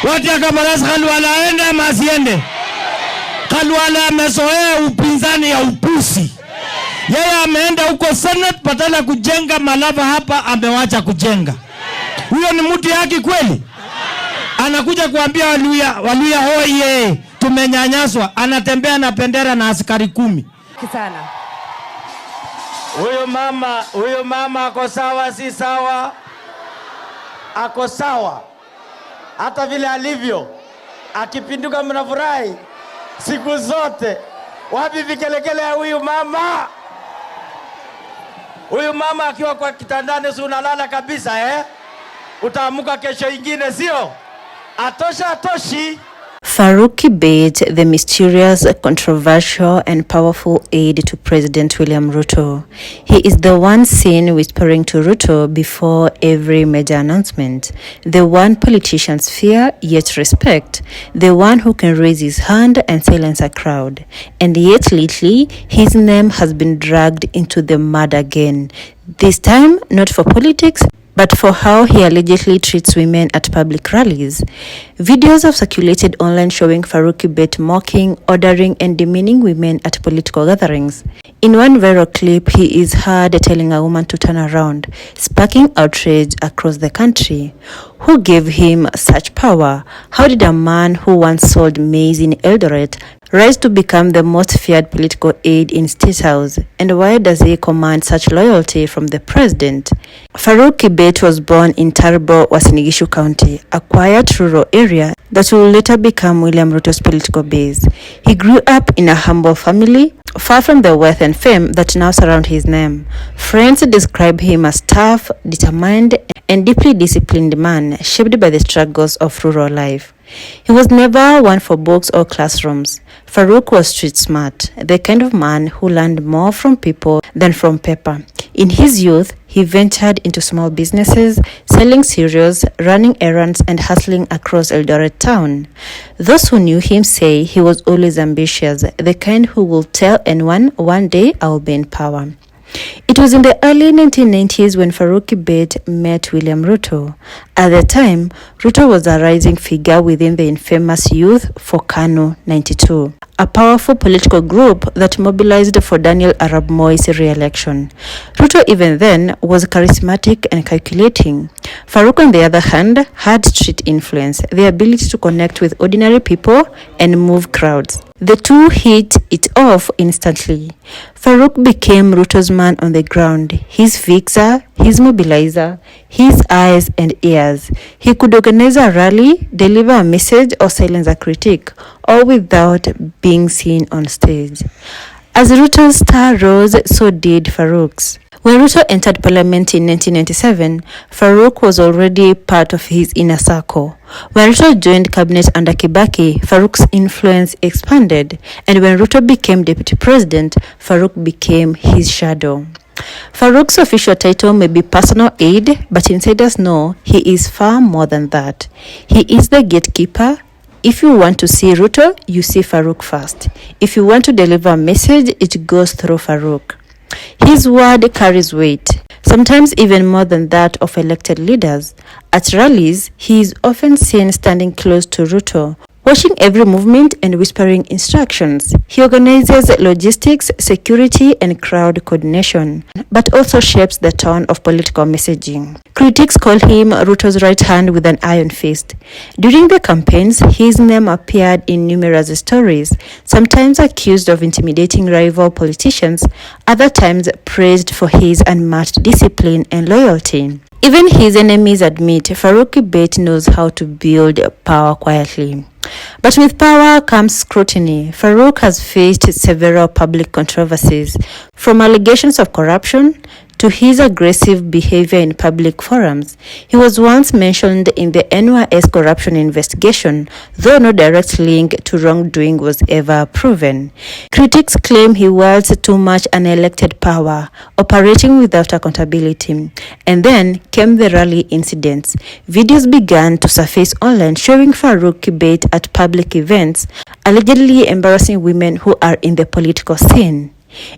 Watu ya Kabarasi Khalwala aende ama asiende? Khalwala amezoea upinzani ya upusi. Yeye ameenda huko Senate badala kujenga Malava hapa amewacha kujenga. Huyo ni mtu yake kweli? Anakuja kuambia Waluya hoye tumenyanyaswa, anatembea na bendera na askari 10. Sana. Huyo mama ako sawa si sawa? Ako sawa. Hata vile alivyo. Akipinduka mnafurahi siku zote. Wapi vikelekele ya huyu mama? Huyu mama akiwa kwa kitandani si unalala kabisa Utaamuka kesho ingine sio? Atoshi. Farouk Kibet, the mysterious, controversial and powerful aide to President William Ruto. He is the one seen whispering to Ruto before every major announcement, the one politicians fear yet respect, the one who can raise his hand and silence a crowd. And yet lately, his name has been dragged into the mud again, this time not for politics, but for how he allegedly treats women at public rallies. Videos have circulated online showing Farouk Kibet mocking, ordering and demeaning women at political gatherings. In one viral clip, he is heard telling a woman to turn around, sparking outrage across the country. Who gave him such power? How did a man who once sold maize in Eldoret rise to become the most feared political aide in Statehouse? And why does he command such loyalty from the president? Farouk Kibet was born in Tarbo, Uasin Gishu County, a quiet rural area that will later become William Ruto's political base. He grew up in a humble family, far from the wealth and fame that now surround his name. Friends describe him as tough, determined, and deeply disciplined man, shaped by the struggles of rural life. He was never one for books or classrooms. Farouk was street smart, the kind of man who learned more from people than from paper. In his youth, he ventured into small businesses, selling cereals, running errands, and hustling across Eldoret town. Those who knew him say he was always ambitious, the kind who will tell anyone, one day I will be in power. It was in the early 1990s when Farouk Kibet met William Ruto. At the time, Ruto was a rising figure within the infamous Youth for Kano 92, a powerful political group that mobilized for Daniel Arap Moi's re-election. Ruto even then was charismatic and calculating. Farouk, on the other hand, had street influence, the ability to connect with ordinary people and move crowds. The two hit it off instantly. Farouk became Ruto's man on the ground, his fixer, his mobilizer, his eyes and ears. He could organize a rally, deliver a message or silence a critic, all without being seen on stage. As Ruto's star rose, so did Farouk's. When Ruto entered parliament in 1997, Farouk was already part of his inner circle. When Ruto joined cabinet under Kibaki, Farouk's influence expanded, and when Ruto became deputy president, Farouk became his shadow. Farouk's official title may be personal aide, but insiders know he is far more than that. He is the gatekeeper. If you want to see Ruto, you see Farouk first. If you want to deliver a message, it goes through Farouk. His word carries weight, sometimes even more than that of elected leaders. At rallies, he is often seen standing close to Ruto, watching every movement and whispering instructions. He organizes logistics, security, and crowd coordination, but also shapes the tone of political messaging. Critics call him Ruto's right hand with an iron fist. During the campaigns, his name appeared in numerous stories, sometimes accused of intimidating rival politicians, other times praised for his unmatched discipline and loyalty. Even his enemies admit Farouk Kibet knows how to build power quietly. But with power comes scrutiny. Farouk has faced several public controversies, from allegations of corruption to his aggressive behavior in public forums. He was once mentioned in the NYS corruption investigation, though no direct link to wrongdoing was ever proven. Critics claim he wields too much unelected power, operating without accountability. And then came the rally incidents. Videos began to surface online showing Farouk Kibet at public events, allegedly embarrassing women who are in the political scene.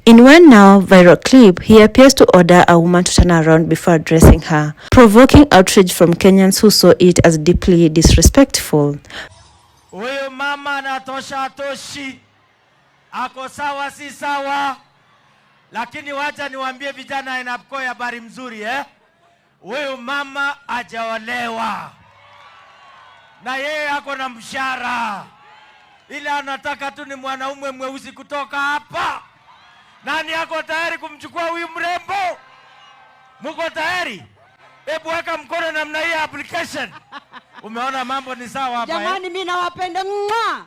In one now viral clip, he appears to order a woman to turn around before addressing her, provoking outrage from Kenyans who saw it as deeply disrespectful. Huyu mama anatosha atoshi, ako sawa si sawa, lakini wacha niwaambie vijana inapokoya habari mzuri huyu mama hajaolewa na yeye ako na mshahara, ila anataka tu ni mwanaume mweusi kutoka hapa. Nani ako tayari kumchukua huyu mrembo? Muko tayari? Hebu weka mkono namna hii application. Umeona mambo ni sawa hapa. Jamani mimi nawapenda mwa.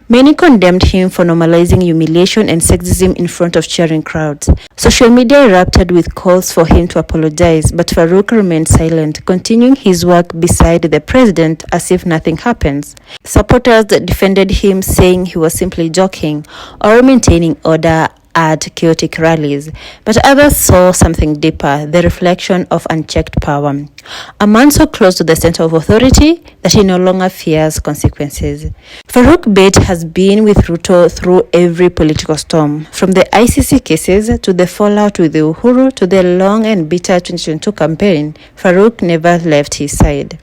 Many condemned him for normalizing humiliation and sexism in front of cheering crowds. Social media erupted with calls for him to apologize, but Farouk remained silent, continuing his work beside the president as if nothing happens. Supporters defended him, saying he was simply joking or maintaining order at chaotic rallies, but others saw something deeper, the reflection of unchecked power. A man so close to the center of authority that he no longer fears consequences. Farouk Bet has been with Ruto through every political storm, from the ICC cases to the fallout with Uhuru to the long and bitter 2022 campaign. Farouk never left his side.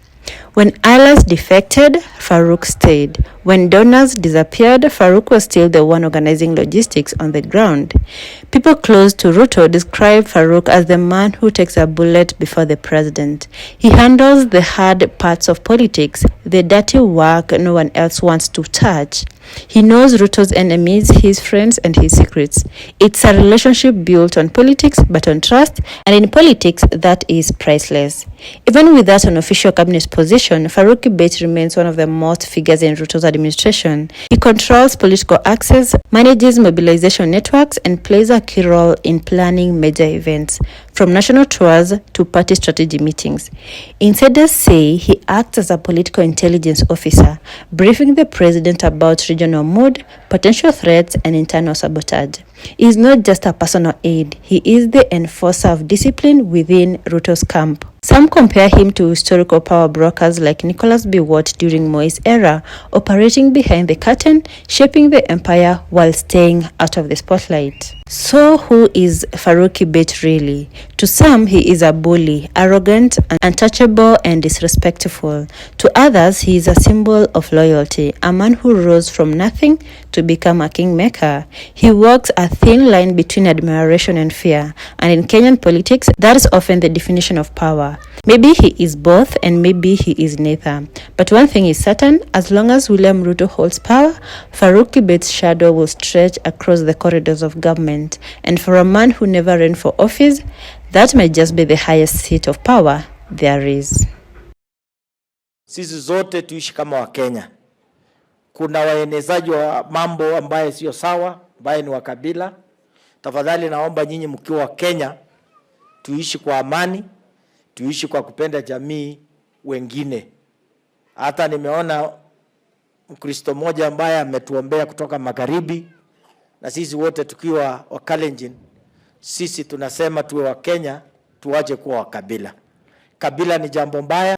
When allies defected, Farouk stayed. When donors disappeared, Farouk was still the one organizing logistics on the ground. People close to Ruto describe Farouk as the man who takes a bullet before the president. He handles the hard parts of politics, the dirty work no one else wants to touch. He knows Ruto's enemies, his friends, and his secrets. It's a relationship built on politics, but on trust, and in politics, that is priceless. Even without an official cabinet position, Farouk Bet remains one of the most figures in Ruto's administration. He controls political access, manages mobilization networks, and plays a key role in planning major events, from national tours to party strategy meetings. Insiders say he acts as a political intelligence officer, briefing the president about regional mood, potential threats, and internal sabotage. He is not just a personal aide, he is the enforcer of discipline within Ruto's camp. Some compare him to historical power brokers like Nicholas B. Watt during Moi's era, operating behind the curtain, shaping the empire while staying out of the spotlight. So who is Farouk Bet really? To some, he is a bully, arrogant, untouchable, and disrespectful. To others, he is a symbol of loyalty, a man who rose from nothing to become a kingmaker. He walks a thin line between admiration and fear, and in Kenyan politics, that is often the definition of power. Maybe he is both, and maybe he is neither. But one thing is certain, as long as William Ruto holds power, Farouk Bet's shadow will stretch across the corridors of government. And for a man who never ran for office, that might just be the highest seat of power there is. Sisi zote tuishi kama wa Kenya. Kuna waenezaji wa mambo ambaye sio sawa, ambaye ni wa kabila. Tafadhali naomba nyinyi mkiwa wa Kenya tuishi kwa amani, tuishi kwa kupenda jamii wengine. Hata nimeona Mkristo mmoja ambaye ametuombea kutoka magharibi, na sisi wote tukiwa wa Kalenjin, sisi tunasema tuwe wa Kenya, tuache kuwa wa kabila. Kabila ni jambo mbaya.